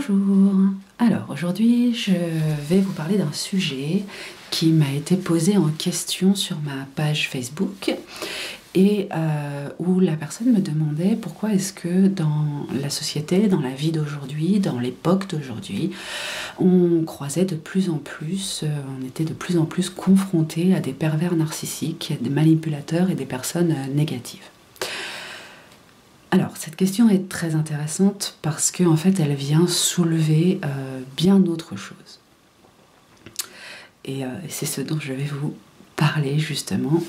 Bonjour. Alors aujourd'hui je vais vous parler d'un sujet qui m'a été posé en question sur ma page Facebook et où la personne me demandait pourquoi est-ce que dans la société, dans la vie d'aujourd'hui, dans l'époque d'aujourd'hui, on croisait de plus en plus, on était de plus en plus confronté à des pervers narcissiques, des manipulateurs et des personnes négatives. Alors, cette question est très intéressante parce qu'en fait, elle vient soulever bien autre chose. Et c'est ce dont je vais vous parler justement,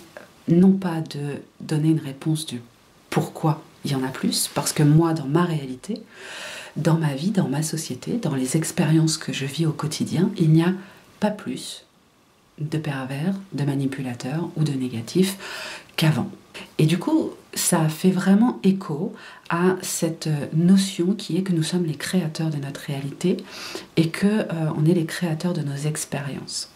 non pas de donner une réponse du pourquoi il y en a plus, parce que moi, dans ma réalité, dans ma vie, dans ma société, dans les expériences que je vis au quotidien, il n'y a pas plus de pervers, de manipulateurs ou de négatifs qu'avant. Et du coup, ça fait vraiment écho à cette notion qui est que nous sommes les créateurs de notre réalité et que on est les créateurs de nos expériences.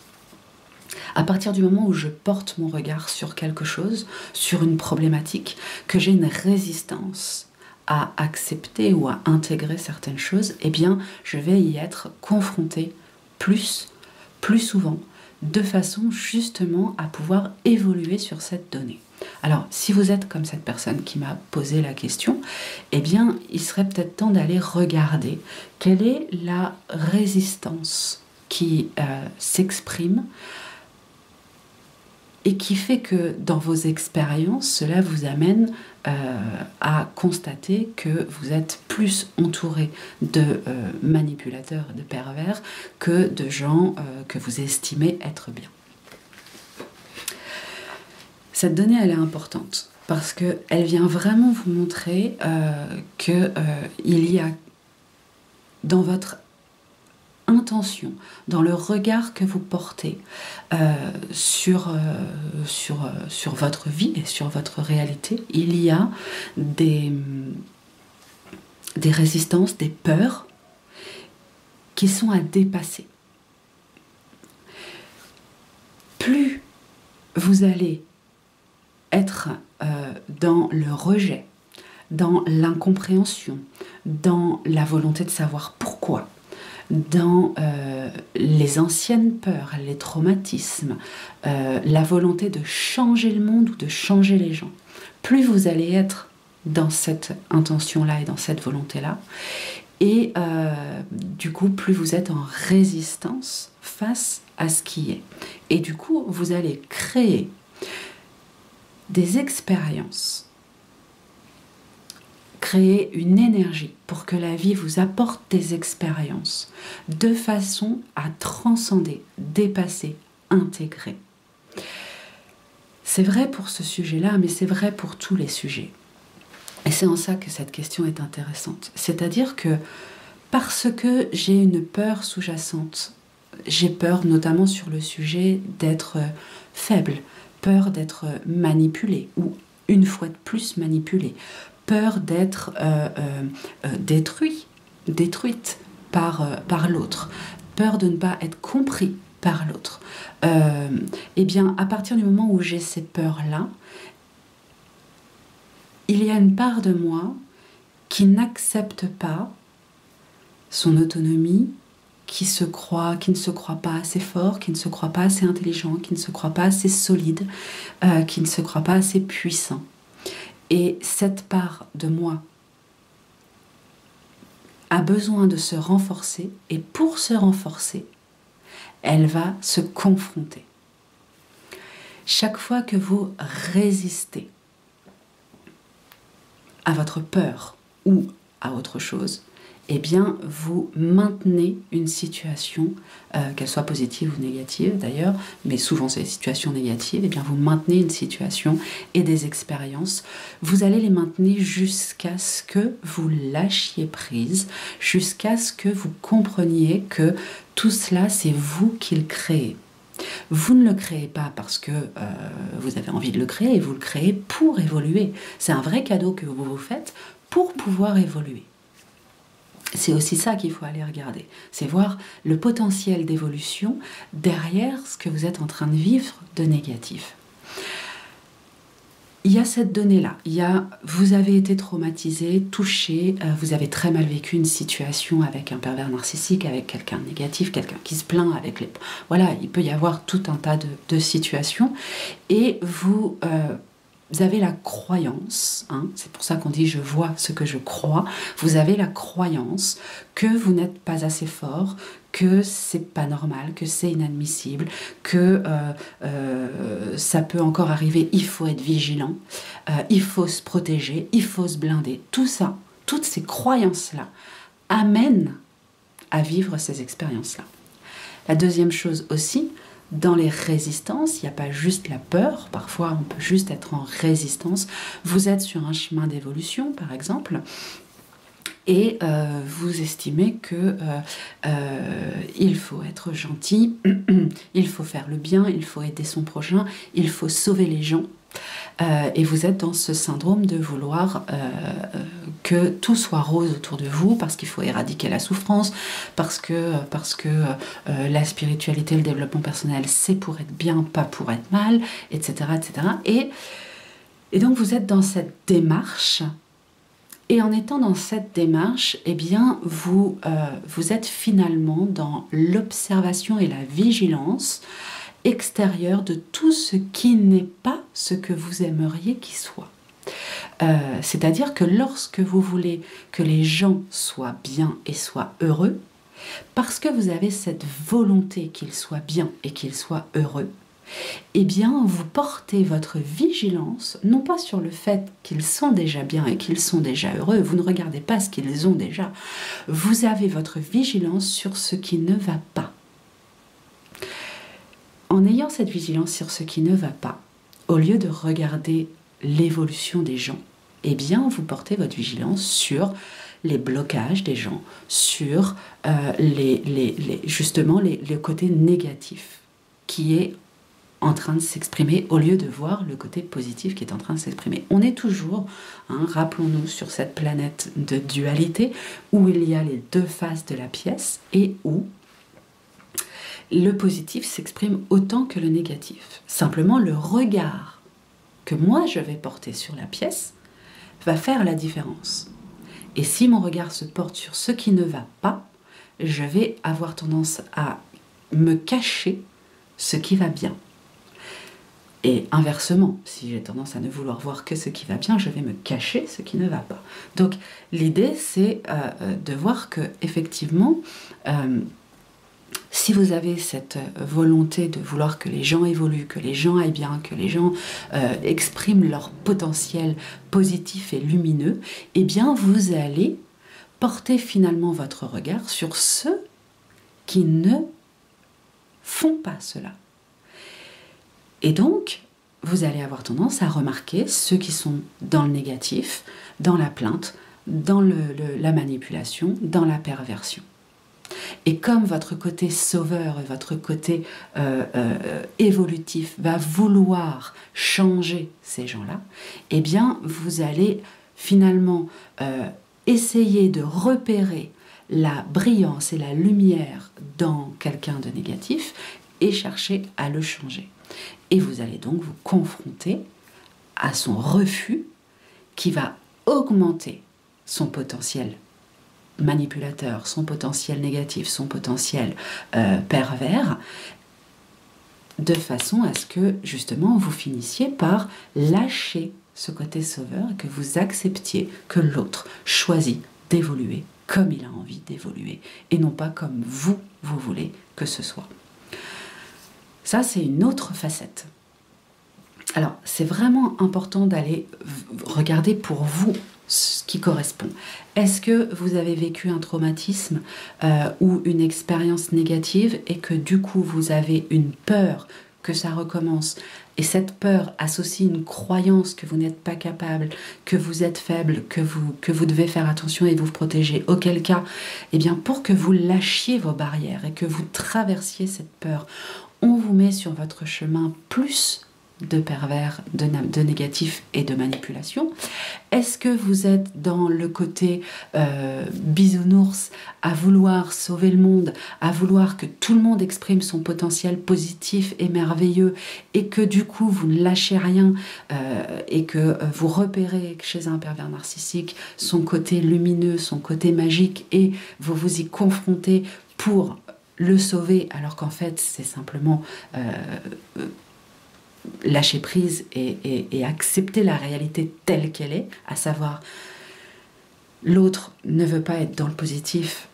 À partir du moment où je porte mon regard sur quelque chose, sur une problématique, que j'ai une résistance à accepter ou à intégrer certaines choses, eh bien, je vais y être confrontée plus souvent, de façon justement à pouvoir évoluer sur cette donnée. Alors, si vous êtes comme cette personne qui m'a posé la question, eh bien, il serait peut-être temps d'aller regarder quelle est la résistance qui s'exprime et qui fait que dans vos expériences, cela vous amène à constater que vous êtes plus entouré de manipulateurs, de pervers, que de gens que vous estimez être bien. Cette donnée, elle est importante parce qu'elle vient vraiment vous montrer qu'il y a dans votre intention, dans le regard que vous portez sur votre vie et sur votre réalité, il y a des résistances, des peurs qui sont à dépasser. Plus vous allez être dans le rejet, dans l'incompréhension, dans la volonté de savoir pourquoi, dans les anciennes peurs, les traumatismes, la volonté de changer le monde ou de changer les gens. Plus vous allez être dans cette intention-là et dans cette volonté-là, et du coup, plus vous êtes en résistance face à ce qui est. Et du coup, vous allez créer des expériences, créer une énergie pour que la vie vous apporte des expériences de façon à transcender, dépasser, intégrer. C'est vrai pour ce sujet-là, mais c'est vrai pour tous les sujets. Et c'est en ça que cette question est intéressante. C'est-à-dire que parce que j'ai une peur sous-jacente, j'ai peur notamment sur le sujet d'être faible, peur d'être manipulée ou une fois de plus manipulée, peur d'être détruite par l'autre, peur de ne pas être compris par l'autre. Eh bien, à partir du moment où j'ai ces peurs-là, il y a une part de moi qui n'accepte pas son autonomie, qui ne se croit pas assez fort, qui ne se croit pas assez intelligent, qui ne se croit pas assez solide, qui ne se croit pas assez puissant. Et cette part de moi a besoin de se renforcer, et pour se renforcer, elle va se confronter. Chaque fois que vous résistez à votre peur ou à autre chose, eh bien, vous maintenez une situation, qu'elle soit positive ou négative d'ailleurs, mais souvent c'est des situations négatives, eh bien vous maintenez une situation et des expériences. Vous allez les maintenir jusqu'à ce que vous lâchiez prise, jusqu'à ce que vous compreniez que tout cela, c'est vous qui le créez. Vous ne le créez pas parce que vous avez envie de le créer, vous le créez pour évoluer. C'est un vrai cadeau que vous vous faites pour pouvoir évoluer. C'est aussi ça qu'il faut aller regarder, c'est voir le potentiel d'évolution derrière ce que vous êtes en train de vivre de négatif. il y a cette donnée-là. Vous avez été traumatisé, touché, vous avez très mal vécu une situation avec un pervers narcissique, avec quelqu'un de négatif, quelqu'un qui se plaint, voilà, il peut y avoir tout un tas de situations. Et vous avez la croyance, hein, c'est pour ça qu'on dit « je vois ce que je crois », vous avez la croyance que vous n'êtes pas assez fort, que c'est pas normal, que c'est inadmissible, que ça peut encore arriver, il faut être vigilant, il faut se protéger, il faut se blinder. Tout ça, toutes ces croyances-là amènent à vivre ces expériences-là. La deuxième chose aussi, dans les résistances, il n'y a pas juste la peur, parfois on peut juste être en résistance. Vous êtes sur un chemin d'évolution, par exemple, et vous estimez que il faut être gentil, il faut faire le bien, il faut aider son prochain, il faut sauver les gens. Et vous êtes dans ce syndrome de vouloir que tout soit rose autour de vous, parce qu'il faut éradiquer la souffrance, parce que la spiritualité, le développement personnel, c'est pour être bien, pas pour être mal, etc. etc. Et donc vous êtes dans cette démarche, et en étant dans cette démarche, eh bien, vous êtes finalement dans l'observation et la vigilance extérieure de tout ce qui n'est pas ce que vous aimeriez qu'il soit. C'est-à-dire que lorsque vous voulez que les gens soient bien et soient heureux, parce que vous avez cette volonté qu'ils soient bien et qu'ils soient heureux, eh bien, vous portez votre vigilance, non pas sur le fait qu'ils sont déjà bien et qu'ils sont déjà heureux, vous ne regardez pas ce qu'ils ont déjà, vous avez votre vigilance sur ce qui ne va pas. En ayant cette vigilance sur ce qui ne va pas, au lieu de regarder l'évolution des gens, eh bien, vous portez votre vigilance sur les blocages des gens, sur justement le côté négatif qui est en train de s'exprimer, au lieu de voir le côté positif qui est en train de s'exprimer. On est toujours, hein, rappelons-nous, sur cette planète de dualité où il y a les deux faces de la pièce et où le positif s'exprime autant que le négatif. Simplement, le regard que moi je vais porter sur la pièce va faire la différence. Et si mon regard se porte sur ce qui ne va pas, je vais avoir tendance à me cacher ce qui va bien. Et inversement, si j'ai tendance à ne vouloir voir que ce qui va bien, je vais me cacher ce qui ne va pas. Donc l'idée, c'est de voir que effectivement, si vous avez cette volonté de vouloir que les gens évoluent, que les gens aillent bien, que les gens expriment leur potentiel positif et lumineux, eh bien vous allez porter finalement votre regard sur ceux qui ne font pas cela. Et donc, vous allez avoir tendance à remarquer ceux qui sont dans le négatif, dans la plainte, dans la manipulation, dans la perversion. Et comme votre côté sauveur et votre côté évolutif va vouloir changer ces gens-là, eh bien, vous allez finalement essayer de repérer la brillance et la lumière dans quelqu'un de négatif et chercher à le changer. Et vous allez donc vous confronter à son refus qui va augmenter son potentiel manipulateur, son potentiel négatif, son potentiel pervers, de façon à ce que justement vous finissiez par lâcher ce côté sauveur et que vous acceptiez que l'autre choisit d'évoluer comme il a envie d'évoluer et non pas comme vous voulez que ce soit. Ça, c'est une autre facette. Alors, c'est vraiment important d'aller regarder pour vous ce qui correspond. Est-ce que vous avez vécu un traumatisme ou une expérience négative et que du coup, vous avez une peur que ça recommence et cette peur associe une croyance que vous n'êtes pas capable, que vous êtes faible, que vous devez faire attention et vous protéger, auquel cas, eh bien, pour que vous lâchiez vos barrières et que vous traversiez cette peur, on vous met sur votre chemin plus de pervers, de négatif et de manipulation? Est-ce que vous êtes dans le côté bisounours, à vouloir sauver le monde, à vouloir que tout le monde exprime son potentiel positif et merveilleux, et que du coup vous ne lâchez rien, et que vous repérez chez un pervers narcissique son côté lumineux, son côté magique, et vous vous y confrontez pour le sauver, alors qu'en fait c'est simplement lâcher prise et accepter la réalité telle qu'elle est, à savoir l'autre ne veut pas être dans le positif,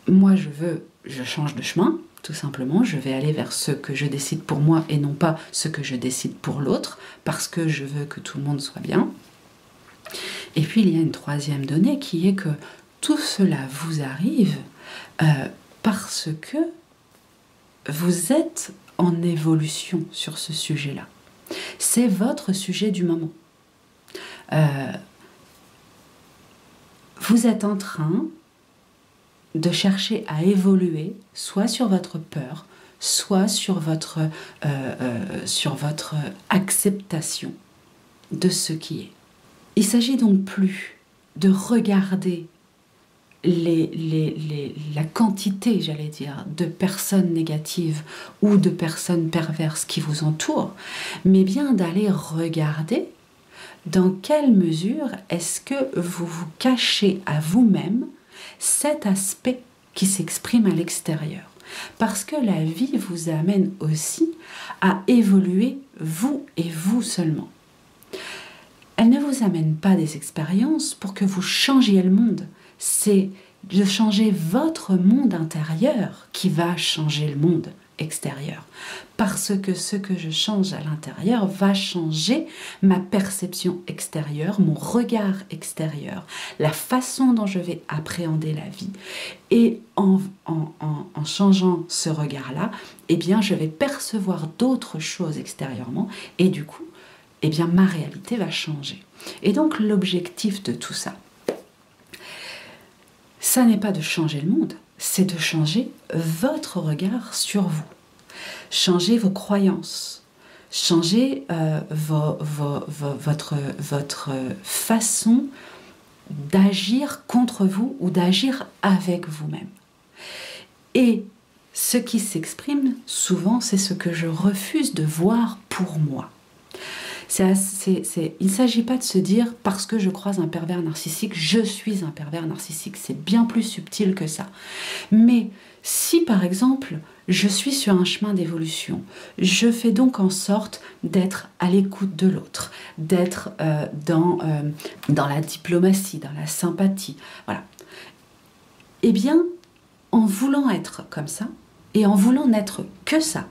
moi je change de chemin, tout simplement, je vais aller vers ce que je décide pour moi et non pas ce que je décide pour l'autre, parce que je veux que tout le monde soit bien. Et puis il y a une troisième donnée qui est que tout cela vous arrive parce que vous êtes en évolution sur ce sujet-là. C'est votre sujet du moment. Vous êtes en train de chercher à évoluer, soit sur votre peur, soit sur votre acceptation de ce qui est. Il ne s'agit donc plus de regarder la quantité, j'allais dire, de personnes négatives ou de personnes perverses qui vous entourent, mais bien d'aller regarder dans quelle mesure est-ce que vous vous cachez à vous-même cet aspect qui s'exprime à l'extérieur. Parce que la vie vous amène aussi à évoluer vous et vous seulement. Elle ne vous amène pas des expériences pour que vous changiez le monde. C'est de changer votre monde intérieur qui va changer le monde extérieur. Parce que ce que je change à l'intérieur va changer ma perception extérieure, mon regard extérieur, la façon dont je vais appréhender la vie. Et en changeant ce regard-là, eh bien, je vais percevoir d'autres choses extérieurement et du coup, eh bien, ma réalité va changer. Et donc, l'objectif de tout ça, ça n'est pas de changer le monde, c'est de changer votre regard sur vous. Changer vos croyances, changer votre façon d'agir contre vous ou d'agir avec vous-même. Et ce qui s'exprime souvent, c'est ce que je refuse de voir pour moi. Il ne s'agit pas de se dire parce que je croise un pervers narcissique, je suis un pervers narcissique. C'est bien plus subtil que ça. Mais si par exemple, je suis sur un chemin d'évolution, je fais donc en sorte d'être à l'écoute de l'autre, d'être dans la diplomatie, dans la sympathie, voilà. Eh bien, en voulant être comme ça, et en voulant n'être que ça,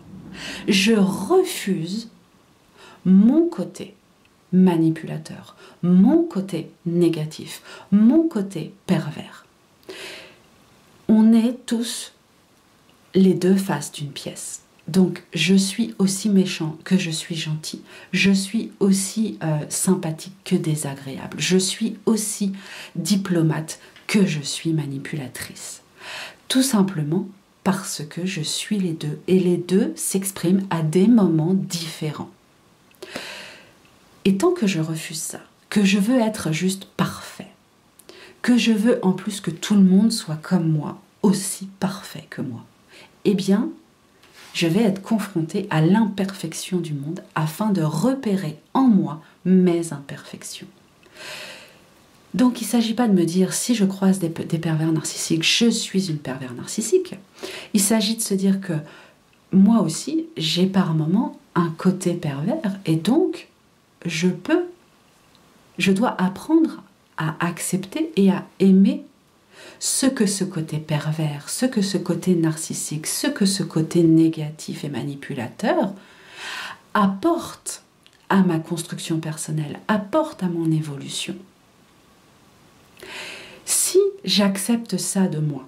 je refuse mon côté manipulateur, mon côté négatif, mon côté pervers. On est tous les deux faces d'une pièce. Donc, je suis aussi méchant que je suis gentil. Je suis aussi sympathique que désagréable. Je suis aussi diplomate que je suis manipulatrice. Tout simplement parce que je suis les deux. Et les deux s'expriment à des moments différents. Et tant que je refuse ça, que je veux être juste parfait, que je veux en plus que tout le monde soit comme moi, aussi parfait que moi, eh bien, je vais être confrontée à l'imperfection du monde afin de repérer en moi mes imperfections. Donc, il ne s'agit pas de me dire, si je croise des pervers narcissiques, je suis une pervers narcissique. Il s'agit de se dire que moi aussi, j'ai par moments un côté pervers et donc, je dois apprendre à accepter et à aimer ce que ce côté pervers, ce que ce côté narcissique, ce que ce côté négatif et manipulateur apporte à ma construction personnelle, apporte à mon évolution. Si j'accepte ça de moi,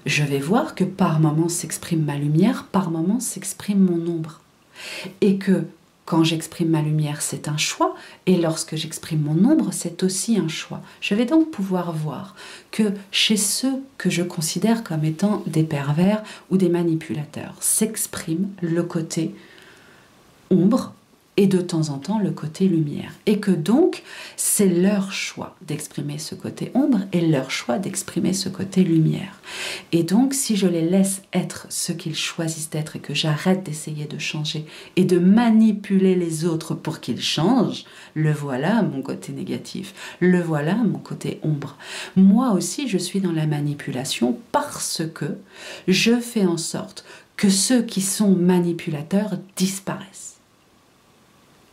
je vais voir que par moments s'exprime ma lumière, par moments s'exprime mon ombre. Et que quand j'exprime ma lumière, c'est un choix, et lorsque j'exprime mon ombre, c'est aussi un choix. Je vais donc pouvoir voir que chez ceux que je considère comme étant des pervers ou des manipulateurs, s'exprime le côté ombre et de temps en temps le côté lumière. Et que donc, c'est leur choix d'exprimer ce côté ombre et leur choix d'exprimer ce côté lumière. Et donc, si je les laisse être ce qu'ils choisissent d'être et que j'arrête d'essayer de changer et de manipuler les autres pour qu'ils changent, le voilà mon côté négatif, le voilà mon côté ombre. Moi aussi, je suis dans la manipulation parce que je fais en sorte que ceux qui sont manipulateurs disparaissent.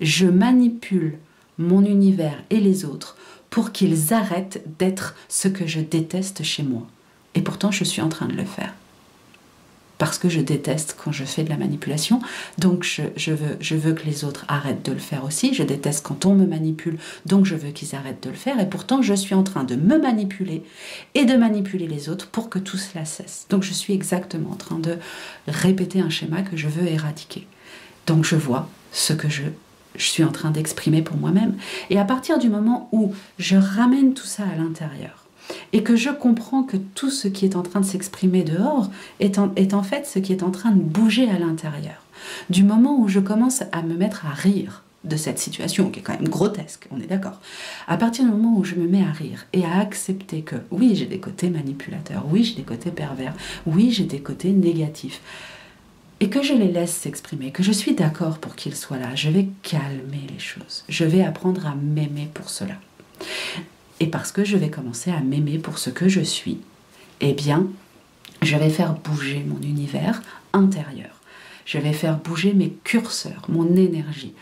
Je manipule mon univers et les autres pour qu'ils arrêtent d'être ce que je déteste chez moi. Et pourtant, je suis en train de le faire. Parce que je déteste quand je fais de la manipulation, donc je veux que les autres arrêtent de le faire aussi. Je déteste quand on me manipule, donc je veux qu'ils arrêtent de le faire. Et pourtant, je suis en train de me manipuler et de manipuler les autres pour que tout cela cesse. Donc je suis exactement en train de répéter un schéma que je veux éradiquer. Donc je vois ce que je suis en train d'exprimer pour moi-même. Et à partir du moment où je ramène tout ça à l'intérieur et que je comprends que tout ce qui est en train de s'exprimer dehors est en fait ce qui est en train de bouger à l'intérieur. Du moment où je commence à me mettre à rire de cette situation qui est quand même grotesque, on est d'accord. À partir du moment où je me mets à rire et à accepter que oui, j'ai des côtés manipulateurs, oui, j'ai des côtés pervers, oui, j'ai des côtés négatifs, et que je les laisse s'exprimer, que je suis d'accord pour qu'ils soient là, je vais calmer les choses. Je vais apprendre à m'aimer pour cela. Et parce que je vais commencer à m'aimer pour ce que je suis, eh bien, je vais faire bouger mon univers intérieur. Je vais faire bouger mes curseurs, mon énergie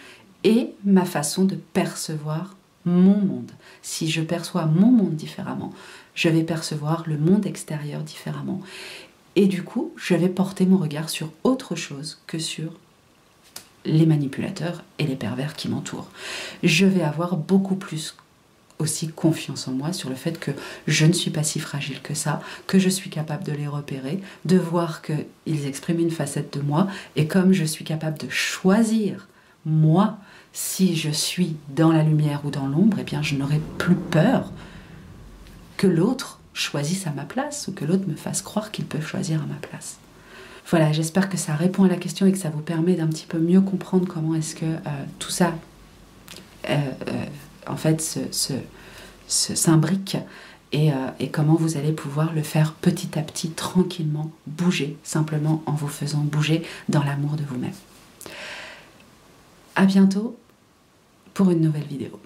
et ma façon de percevoir mon monde. Si je perçois mon monde différemment, je vais percevoir le monde extérieur différemment. Et du coup, je vais porter mon regard sur autre chose que sur les manipulateurs et les pervers qui m'entourent. Je vais avoir beaucoup plus aussi confiance en moi sur le fait que je ne suis pas si fragile que ça, que je suis capable de les repérer, de voir qu'ils expriment une facette de moi, et comme je suis capable de choisir, moi, si je suis dans la lumière ou dans l'ombre, eh bien je n'aurai plus peur que l'autre choisissent à ma place ou que l'autre me fasse croire qu'ils peuvent choisir à ma place. Voilà, j'espère que ça répond à la question et que ça vous permet d'un petit peu mieux comprendre comment est-ce que tout ça en fait s'imbrique et comment vous allez pouvoir le faire petit à petit, tranquillement, bouger, simplement en vous faisant bouger dans l'amour de vous-même. À bientôt pour une nouvelle vidéo.